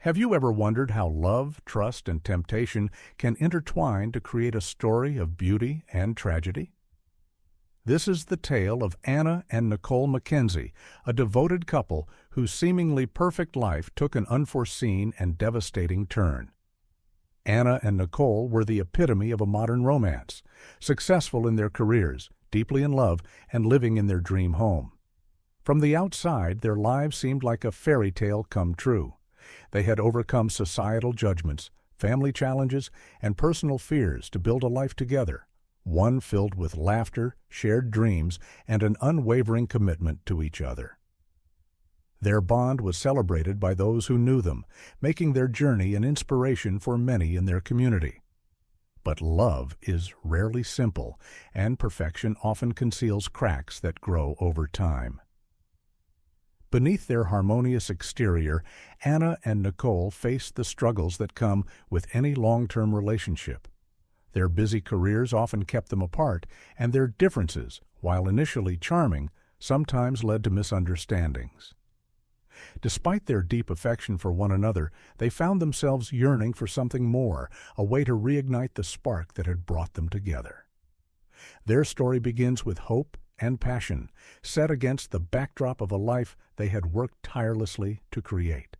Have you ever wondered how love, trust, and temptation can intertwine to create a story of beauty and tragedy? This is the tale of Anna and Nicole Mackenzie, a devoted couple whose seemingly perfect life took an unforeseen and devastating turn. Anna and Nicole were the epitome of a modern romance, successful in their careers, deeply in love, and living in their dream home. From the outside, their lives seemed like a fairy tale come true. They had overcome societal judgments, family challenges, and personal fears to build a life together, one filled with laughter, shared dreams, and an unwavering commitment to each other. Their bond was celebrated by those who knew them, making their journey an inspiration for many in their community. But love is rarely simple, and perfection often conceals cracks that grow over time. Beneath their harmonious exterior, Anna and Nicole faced the struggles that come with any long-term relationship. Their busy careers often kept them apart, and their differences, while initially charming, sometimes led to misunderstandings. Despite their deep affection for one another, they found themselves yearning for something more, a way to reignite the spark that had brought them together. Their story begins with hope and passion, set against the backdrop of a life they had worked tirelessly to create.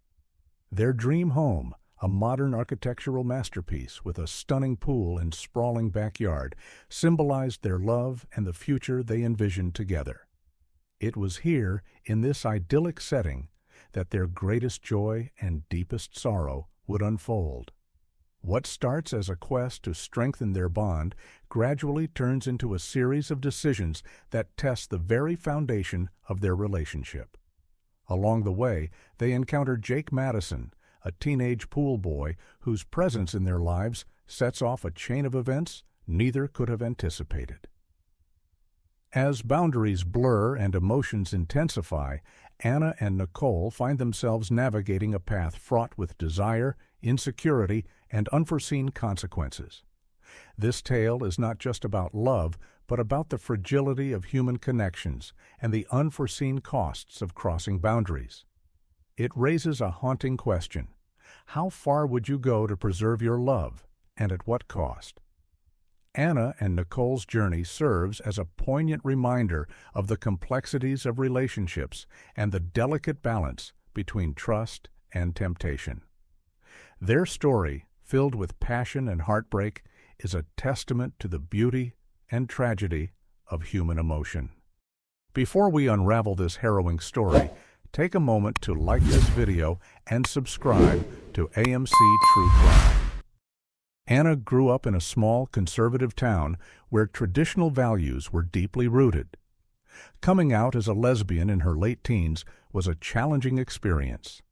Their dream home, a modern architectural masterpiece with a stunning pool and sprawling backyard, symbolized their love and the future they envisioned together. It was here, in this idyllic setting, that their greatest joy and deepest sorrow would unfold. What starts as a quest to strengthen their bond gradually turns into a series of decisions that test the very foundation of their relationship. Along the way, they encounter Jake Madison, a teenage pool boy whose presence in their lives sets off a chain of events neither could have anticipated. As boundaries blur and emotions intensify, Anna and Nicole find themselves navigating a path fraught with desire, insecurity, and unforeseen consequences. This tale is not just about love, but about the fragility of human connections and the unforeseen costs of crossing boundaries. It raises a haunting question. How far would you go to preserve your love, and at what cost? Anna and Nicole's journey serves as a poignant reminder of the complexities of relationships and the delicate balance between trust and temptation. Their story, filled with passion and heartbreak, is a testament to the beauty and tragedy of human emotion. Before we unravel this harrowing story, take a moment to like this video and subscribe to AMC True Crime. Anna grew up in a small, conservative town where traditional values were deeply rooted. Coming out as a lesbian in her late teens was a challenging experience.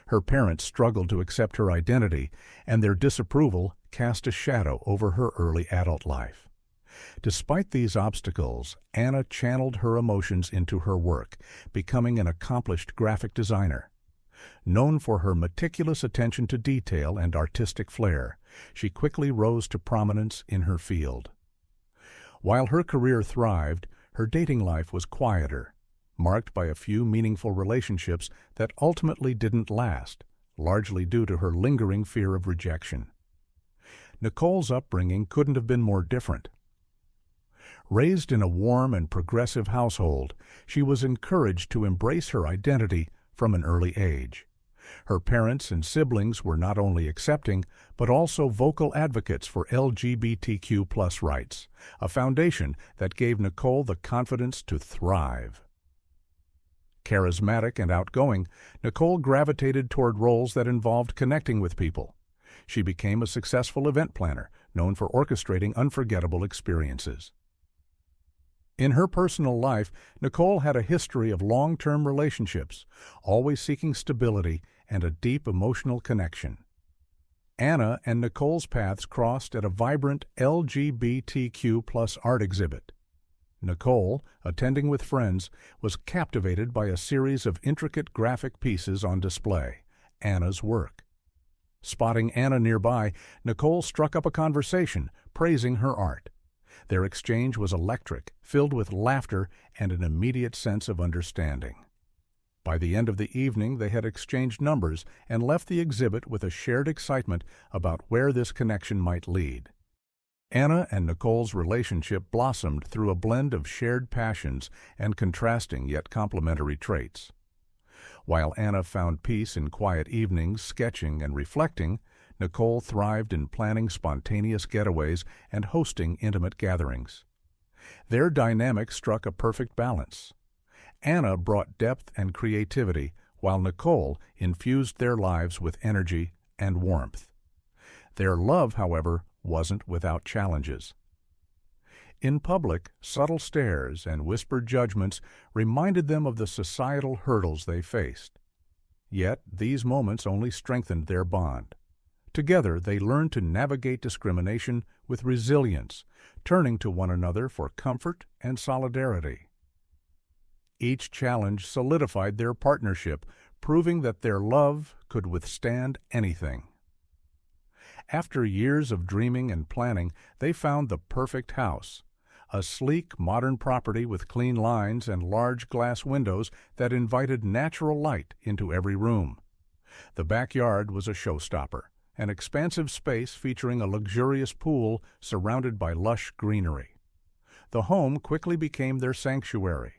Her parents struggled to accept her identity, and their disapproval cast a shadow over her early adult life. Despite these obstacles, Anna channeled her emotions into her work, becoming an accomplished graphic designer. Known for her meticulous attention to detail and artistic flair, she quickly rose to prominence in her field. While her career thrived, her dating life was quieter, marked by a few meaningful relationships that ultimately didn't last, largely due to her lingering fear of rejection. Nicole's upbringing couldn't have been more different. Raised in a warm and progressive household, she was encouraged to embrace her identity from an early age. Her parents and siblings were not only accepting, but also vocal advocates for LGBTQ+ rights, a foundation that gave Nicole the confidence to thrive. Charismatic and outgoing, Nicole gravitated toward roles that involved connecting with people. She became a successful event planner, known for orchestrating unforgettable experiences. In her personal life, Nicole had a history of long-term relationships, always seeking stability and a deep emotional connection. Anna and Nicole's paths crossed at a vibrant LGBTQ+ art exhibit. Nicole, attending with friends, was captivated by a series of intricate graphic pieces on display, Anna's work. Spotting Anna nearby, Nicole struck up a conversation, praising her art. Their exchange was electric, filled with laughter and an immediate sense of understanding. By the end of the evening, they had exchanged numbers and left the exhibit with a shared excitement about where this connection might lead. Anna and Nicole's relationship blossomed through a blend of shared passions and contrasting yet complementary traits. While Anna found peace in quiet evenings, sketching and reflecting, Nicole thrived in planning spontaneous getaways and hosting intimate gatherings. Their dynamic struck a perfect balance. Anna brought depth and creativity, while Nicole infused their lives with energy and warmth. Their love, however, wasn't without challenges. In public, subtle stares and whispered judgments reminded them of the societal hurdles they faced. Yet these moments only strengthened their bond. Together, they learned to navigate discrimination with resilience, turning to one another for comfort and solidarity. Each challenge solidified their partnership, proving that their love could withstand anything. After years of dreaming and planning, they found the perfect house, a sleek, modern property with clean lines and large glass windows that invited natural light into every room. The backyard was a showstopper, an expansive space featuring a luxurious pool surrounded by lush greenery. The home quickly became their sanctuary.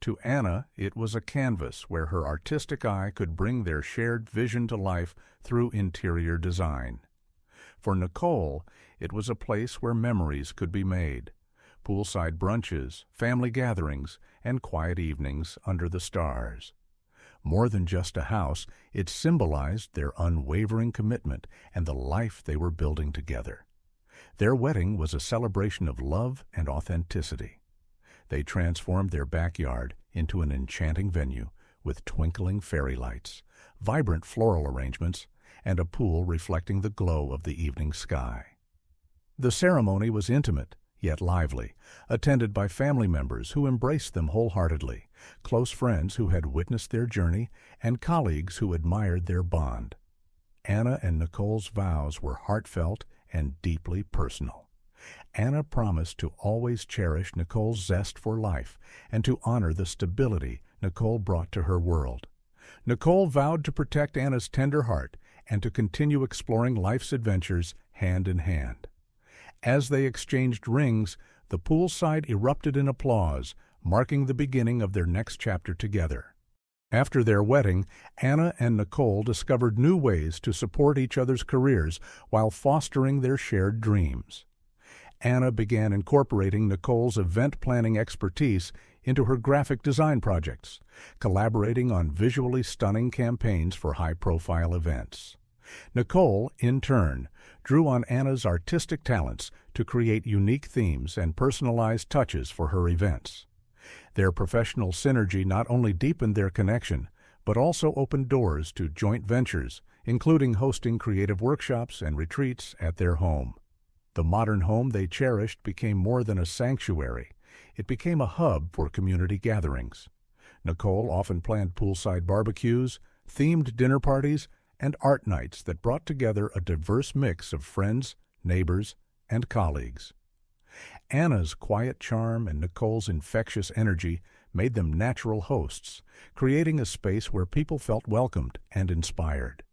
To Anna, it was a canvas where her artistic eye could bring their shared vision to life through interior design. For Nicole, it was a place where memories could be made, poolside brunches, family gatherings, and quiet evenings under the stars. More than just a house, it symbolized their unwavering commitment and the life they were building together. Their wedding was a celebration of love and authenticity. They transformed their backyard into an enchanting venue with twinkling fairy lights, vibrant floral arrangements, and a pool reflecting the glow of the evening sky. The ceremony was intimate, yet lively, attended by family members who embraced them wholeheartedly, close friends who had witnessed their journey, and colleagues who admired their bond. Anna and Nicole's vows were heartfelt and deeply personal. Anna promised to always cherish Nicole's zest for life and to honor the stability Nicole brought to her world. Nicole vowed to protect Anna's tender heart and to continue exploring life's adventures hand in hand. As they exchanged rings, the poolside erupted in applause, marking the beginning of their next chapter together. After their wedding, Anna and Nicole discovered new ways to support each other's careers while fostering their shared dreams. Anna began incorporating Nicole's event planning expertise into her graphic design projects, collaborating on visually stunning campaigns for high-profile events. Nicole, in turn, drew on Anna's artistic talents to create unique themes and personalized touches for her events. Their professional synergy not only deepened their connection, but also opened doors to joint ventures, including hosting creative workshops and retreats at their home. The modern home they cherished became more than a sanctuary. It became a hub for community gatherings. Nicole often planned poolside barbecues, themed dinner parties, and art nights that brought together a diverse mix of friends, neighbors, and colleagues. Anna's quiet charm and Nicole's infectious energy made them natural hosts, creating a space where people felt welcomed and inspired.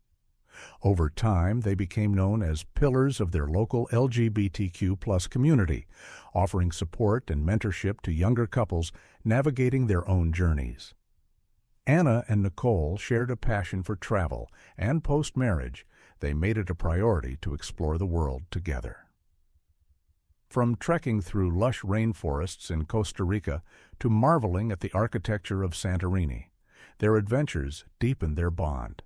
Over time, they became known as pillars of their local LGBTQ+ community, offering support and mentorship to younger couples navigating their own journeys. Anna and Nicole shared a passion for travel, and post-marriage, they made it a priority to explore the world together. From trekking through lush rainforests in Costa Rica to marveling at the architecture of Santorini, their adventures deepened their bond.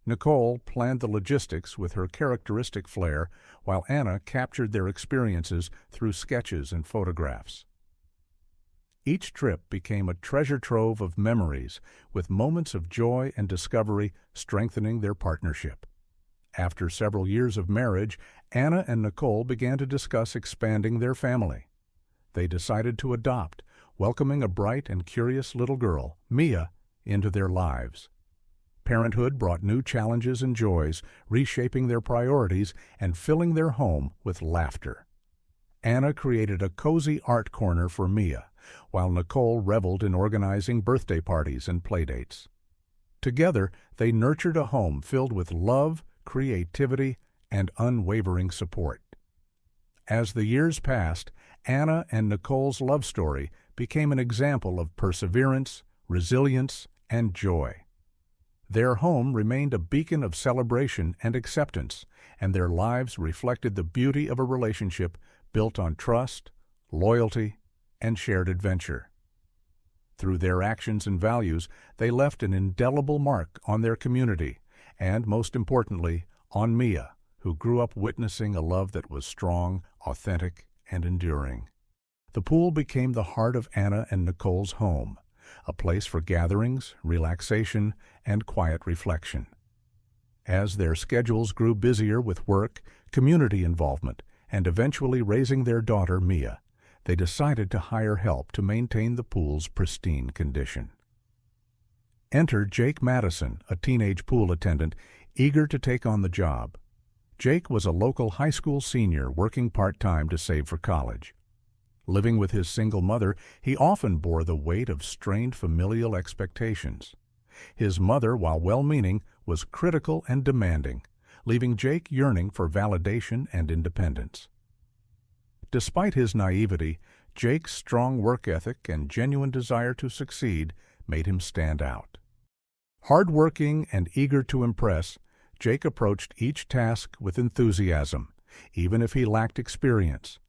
Nicole planned the logistics with her characteristic flair, while Anna captured their experiences through sketches and photographs. Each trip became a treasure trove of memories, with moments of joy and discovery strengthening their partnership. After several years of marriage, Anna and Nicole began to discuss expanding their family. They decided to adopt, welcoming a bright and curious little girl, Mia, into their lives. Parenthood brought new challenges and joys, reshaping their priorities and filling their home with laughter. Anna created a cozy art corner for Mia, while Nicole reveled in organizing birthday parties and playdates. Together, they nurtured a home filled with love, creativity, and unwavering support. As the years passed, Anna and Nicole's love story became an example of perseverance, resilience, and joy. Their home remained a beacon of celebration and acceptance, and their lives reflected the beauty of a relationship built on trust, loyalty, and shared adventure. Through their actions and values, they left an indelible mark on their community, and most importantly, on Mia, who grew up witnessing a love that was strong, authentic, and enduring. The pool became the heart of Anna and Nicole's home, a place for gatherings, relaxation, and quiet reflection. As their schedules grew busier with work, community involvement, and eventually raising their daughter, Mia, they decided to hire help to maintain the pool's pristine condition. Enter Jake Madison, a teenage pool attendant, eager to take on the job. Jake was a local high school senior working part-time to save for college. Living with his single mother, he often bore the weight of strained familial expectations. His mother, while well-meaning, was critical and demanding, leaving Jake yearning for validation and independence. Despite his naivety, Jake's strong work ethic and genuine desire to succeed made him stand out. Hard-working and eager to impress, Jake approached each task with enthusiasm, even if he lacked experience.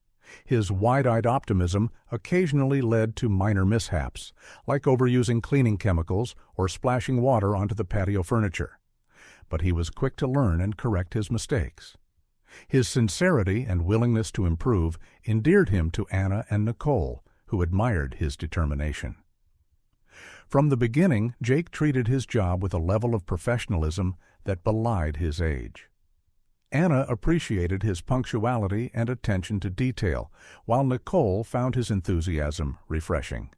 His wide-eyed optimism occasionally led to minor mishaps, like overusing cleaning chemicals or splashing water onto the patio furniture. But he was quick to learn and correct his mistakes. His sincerity and willingness to improve endeared him to Anna and Nicole, who admired his determination. From the beginning, Jake treated his job with a level of professionalism that belied his age. Anna appreciated his punctuality and attention to detail, while Nicole found his enthusiasm refreshing.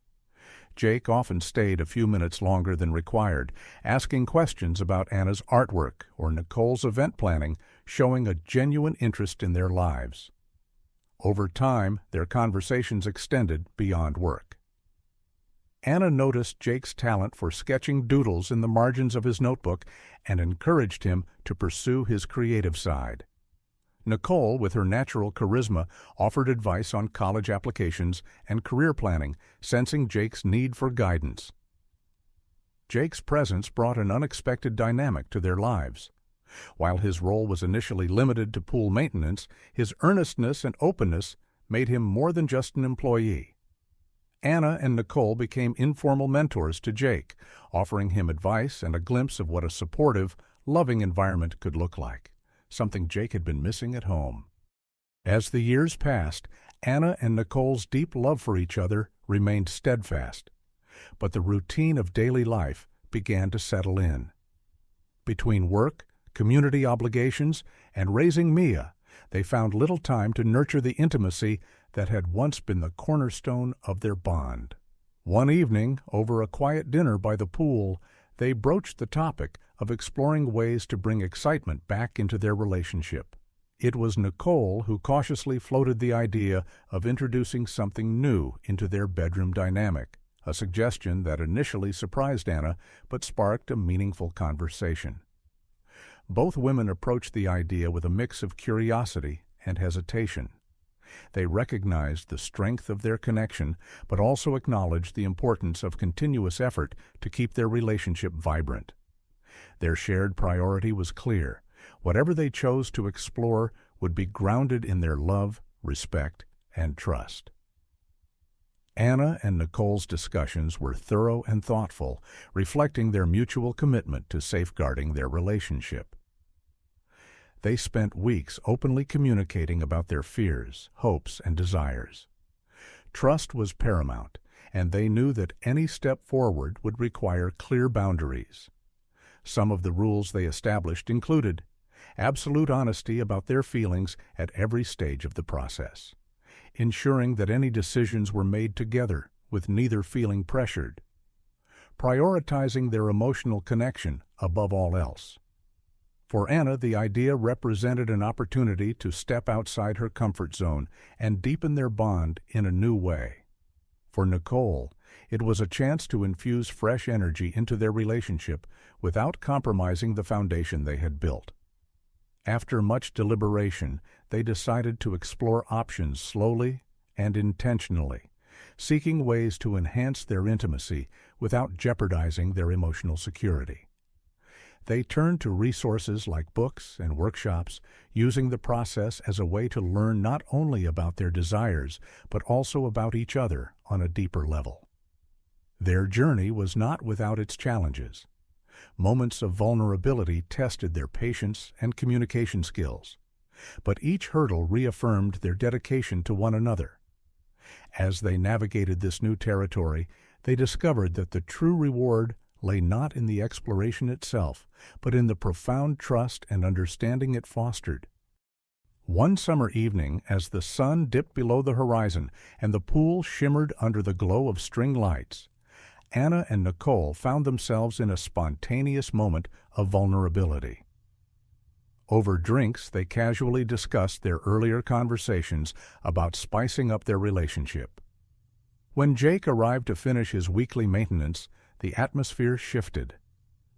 Jake often stayed a few minutes longer than required, asking questions about Anna's artwork or Nicole's event planning, showing a genuine interest in their lives. Over time, their conversations extended beyond work. Anna noticed Jake's talent for sketching doodles in the margins of his notebook and encouraged him to pursue his creative side. Nicole, with her natural charisma, offered advice on college applications and career planning, sensing Jake's need for guidance. Jake's presence brought an unexpected dynamic to their lives. While his role was initially limited to pool maintenance, his earnestness and openness made him more than just an employee. Anna and Nicole became informal mentors to Jake, offering him advice and a glimpse of what a supportive, loving environment could look like, something Jake had been missing at home. As the years passed, Anna and Nicole's deep love for each other remained steadfast, but the routine of daily life began to settle in. Between work, community obligations, and raising Mia, they found little time to nurture the intimacy that had once been the cornerstone of their bond. One evening, over a quiet dinner by the pool, they broached the topic of exploring ways to bring excitement back into their relationship. It was Nicole who cautiously floated the idea of introducing something new into their bedroom dynamic, a suggestion that initially surprised Anna but sparked a meaningful conversation. Both women approached the idea with a mix of curiosity and hesitation. They recognized the strength of their connection, but also acknowledged the importance of continuous effort to keep their relationship vibrant. Their shared priority was clear. Whatever they chose to explore would be grounded in their love, respect, and trust. Anna and Nicole's discussions were thorough and thoughtful, reflecting their mutual commitment to safeguarding their relationship. They spent weeks openly communicating about their fears, hopes, and desires. Trust was paramount, and they knew that any step forward would require clear boundaries. Some of the rules they established included absolute honesty about their feelings at every stage of the process, ensuring that any decisions were made together with neither feeling pressured, prioritizing their emotional connection above all else. For Anna, the idea represented an opportunity to step outside her comfort zone and deepen their bond in a new way. For Nicole, It was a chance to infuse fresh energy into their relationship without compromising the foundation they had built. After much deliberation, they decided to explore options slowly and intentionally, seeking ways to enhance their intimacy without jeopardizing their emotional security. They turned to resources like books and workshops, using the process as a way to learn not only about their desires, but also about each other on a deeper level. Their journey was not without its challenges. Moments of vulnerability tested their patience and communication skills, but each hurdle reaffirmed their dedication to one another. As they navigated this new territory, they discovered that the true reward lay not in the exploration itself, but in the profound trust and understanding it fostered. One summer evening, as the sun dipped below the horizon and the pool shimmered under the glow of string lights, Anna and Nicole found themselves in a spontaneous moment of vulnerability. Over drinks, they casually discussed their earlier conversations about spicing up their relationship. When Jake arrived to finish his weekly maintenance, the atmosphere shifted.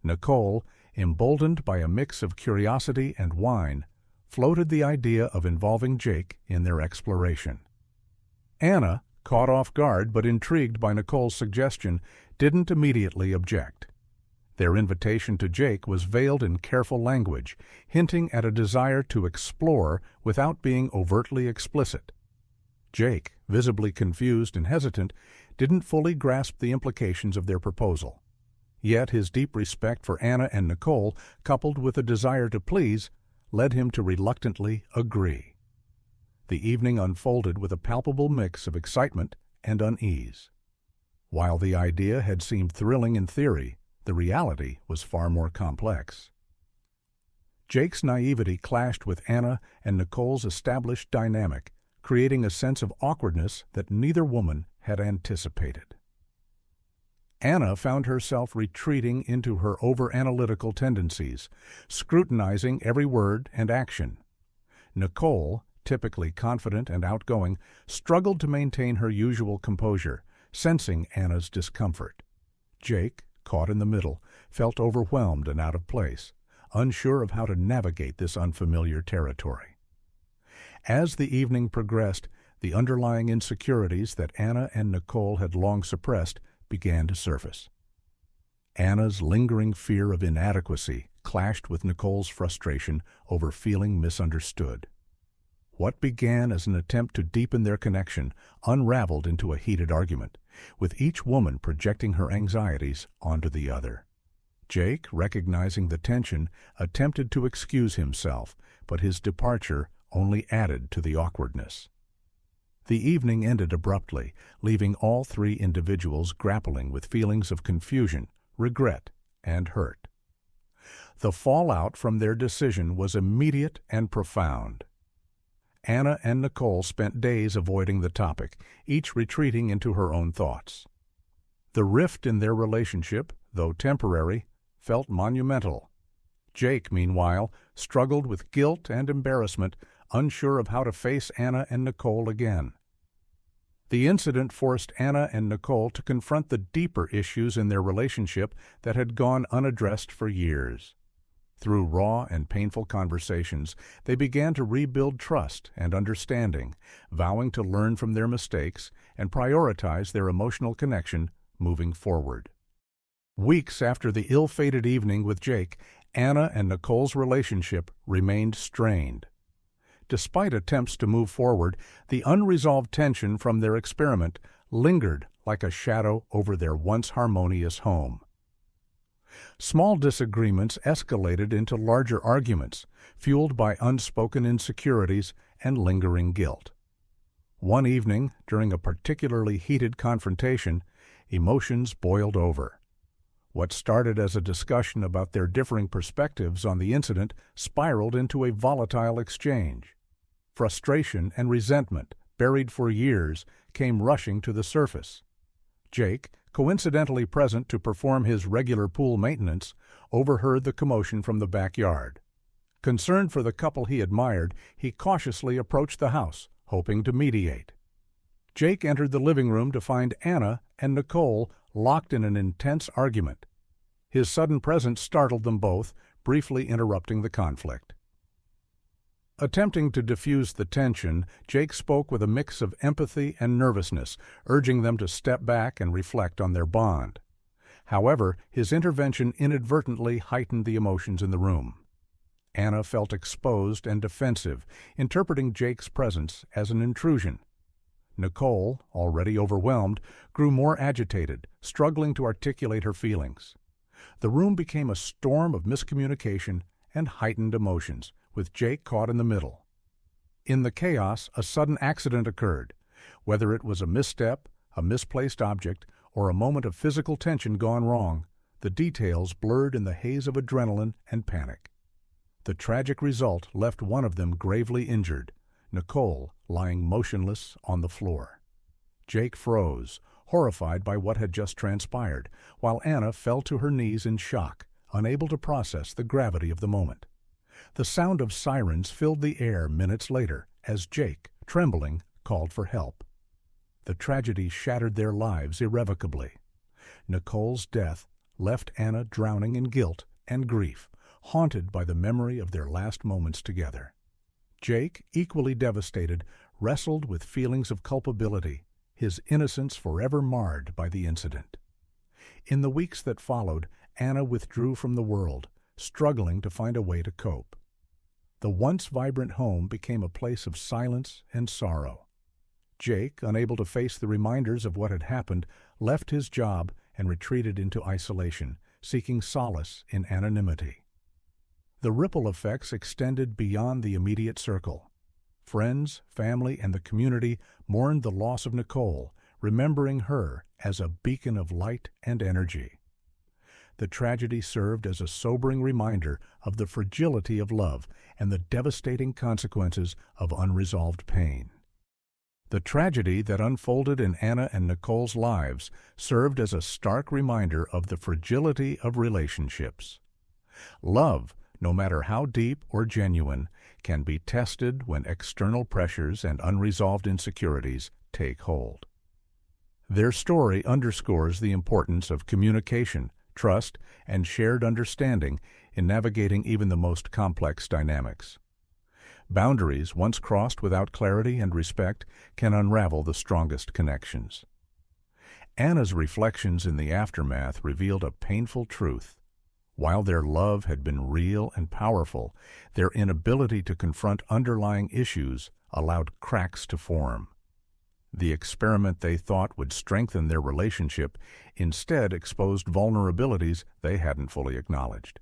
Nicole, emboldened by a mix of curiosity and wine, floated the idea of involving Jake in their exploration. Anna, caught off guard but intrigued by Nicole's suggestion, didn't immediately object. Their invitation to Jake was veiled in careful language, hinting at a desire to explore without being overtly explicit. Jake, visibly confused and hesitant, didn't fully grasp the implications of their proposal. Yet his deep respect for Anna and Nicole, coupled with a desire to please, led him to reluctantly agree. The evening unfolded with a palpable mix of excitement and unease. While the idea had seemed thrilling in theory, the reality was far more complex. Jake's naivety clashed with Anna and Nicole's established dynamic, creating a sense of awkwardness that neither woman had anticipated. Anna found herself retreating into her over-analytical tendencies, scrutinizing every word and action. Nicole, typically confident and outgoing, struggled to maintain her usual composure, sensing Anna's discomfort. Jake, caught in the middle, felt overwhelmed and out of place, unsure of how to navigate this unfamiliar territory. As the evening progressed, the underlying insecurities that Anna and Nicole had long suppressed began to surface. Anna's lingering fear of inadequacy clashed with Nicole's frustration over feeling misunderstood. What began as an attempt to deepen their connection unraveled into a heated argument, with each woman projecting her anxieties onto the other. Jake, recognizing the tension, attempted to excuse himself, but his departure only added to the awkwardness. The evening ended abruptly, leaving all three individuals grappling with feelings of confusion, regret, and hurt. The fallout from their decision was immediate and profound. Anna and Nicole spent days avoiding the topic, each retreating into her own thoughts. The rift in their relationship, though temporary, felt monumental. Jake, meanwhile, struggled with guilt and embarrassment, unsure of how to face Anna and Nicole again. The incident forced Anna and Nicole to confront the deeper issues in their relationship that had gone unaddressed for years. Through raw and painful conversations, they began to rebuild trust and understanding, vowing to learn from their mistakes and prioritize their emotional connection moving forward. Weeks after the ill-fated evening with Jake, Anna and Nicole's relationship remained strained. Despite attempts to move forward, the unresolved tension from their experiment lingered like a shadow over their once harmonious home. Small disagreements escalated into larger arguments, fueled by unspoken insecurities and lingering guilt. One evening, during a particularly heated confrontation, emotions boiled over. What started as a discussion about their differing perspectives on the incident spiraled into a volatile exchange. Frustration and resentment, buried for years, came rushing to the surface. Jake, coincidentally present to perform his regular pool maintenance, overheard the commotion from the backyard. Concerned for the couple he admired, he cautiously approached the house, hoping to mediate. Jake entered the living room to find Anna and Nicole locked in an intense argument. His sudden presence startled them both, briefly interrupting the conflict. Attempting to diffuse the tension, Jake spoke with a mix of empathy and nervousness, urging them to step back and reflect on their bond. However, his intervention inadvertently heightened the emotions in the room. Anna felt exposed and defensive, interpreting Jake's presence as an intrusion. Nicole, already overwhelmed, grew more agitated, struggling to articulate her feelings. The room became a storm of miscommunication and heightened emotions, with Jake caught in the middle. In the chaos, a sudden accident occurred. Whether it was a misstep, a misplaced object, or a moment of physical tension gone wrong, the details blurred in the haze of adrenaline and panic. The tragic result left one of them gravely injured, Nicole lying motionless on the floor. Jake froze, horrified by what had just transpired, while Anna fell to her knees in shock, unable to process the gravity of the moment. The sound of sirens filled the air minutes later as Jake, trembling, called for help. The tragedy shattered their lives irrevocably. Nicole's death left Anna drowning in guilt and grief, haunted by the memory of their last moments together. Jake, equally devastated, wrestled with feelings of culpability, his innocence forever marred by the incident. In the weeks that followed, Anna withdrew from the world, struggling to find a way to cope. The once vibrant home became a place of silence and sorrow. Jake, unable to face the reminders of what had happened, left his job and retreated into isolation, seeking solace in anonymity. The ripple effects extended beyond the immediate circle. Friends, family, and the community mourned the loss of Nicole, remembering her as a beacon of light and energy. The tragedy served as a sobering reminder of the fragility of love and the devastating consequences of unresolved pain. The tragedy that unfolded in Anna and Nicole's lives served as a stark reminder of the fragility of relationships. Love, no matter how deep or genuine, can be tested when external pressures and unresolved insecurities take hold. Their story underscores the importance of communication, trust, and shared understanding in navigating even the most complex dynamics. Boundaries, once crossed without clarity and respect, can unravel the strongest connections. Anna's reflections in the aftermath revealed a painful truth. While their love had been real and powerful, their inability to confront underlying issues allowed cracks to form. The experiment they thought would strengthen their relationship instead exposed vulnerabilities they hadn't fully acknowledged.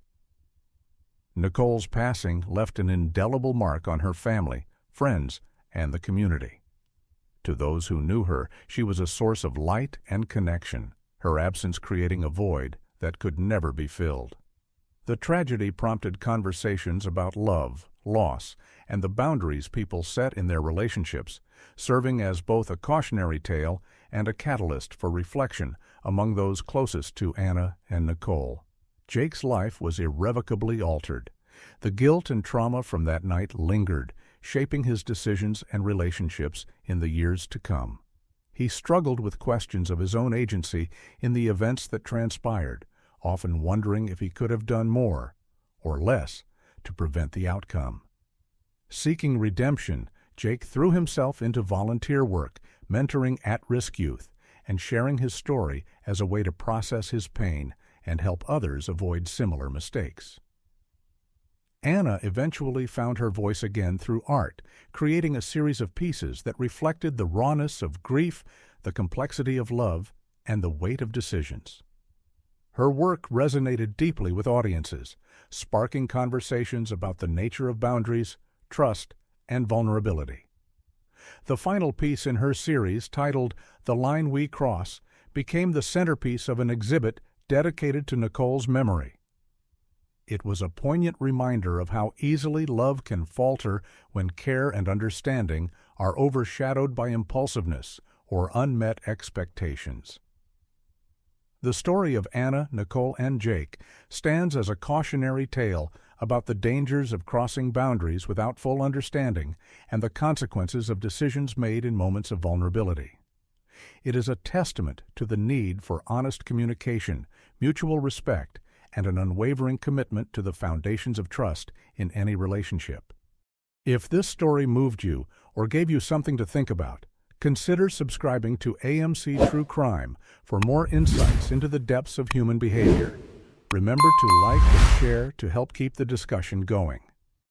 Nicole's passing left an indelible mark on her family, friends, and the community. To those who knew her, she was a source of light and connection, her absence creating a void that could never be filled. The tragedy prompted conversations about love, loss, and the boundaries people set in their relationships, serving as both a cautionary tale and a catalyst for reflection among those closest to Anna and Nicole. Jake's life was irrevocably altered. The guilt and trauma from that night lingered, shaping his decisions and relationships in the years to come. He struggled with questions of his own agency in the events that transpired, often wondering if he could have done more, or less, to prevent the outcome. Seeking redemption, Jake threw himself into volunteer work, mentoring at-risk youth, and sharing his story as a way to process his pain and help others avoid similar mistakes. Anna eventually found her voice again through art, creating a series of pieces that reflected the rawness of grief, the complexity of love, and the weight of decisions. Her work resonated deeply with audiences, sparking conversations about the nature of boundaries, trust, and vulnerability. The final piece in her series, titled "The Line We Cross," became the centerpiece of an exhibit dedicated to Nicole's memory. It was a poignant reminder of how easily love can falter when care and understanding are overshadowed by impulsiveness or unmet expectations. The story of Anna, Nicole, and Jake stands as a cautionary tale about the dangers of crossing boundaries without full understanding and the consequences of decisions made in moments of vulnerability. It is a testament to the need for honest communication, mutual respect, and an unwavering commitment to the foundations of trust in any relationship. If this story moved you or gave you something to think about, consider subscribing to AMC True Crime for more insights into the depths of human behavior. Remember to like and share to help keep the discussion going.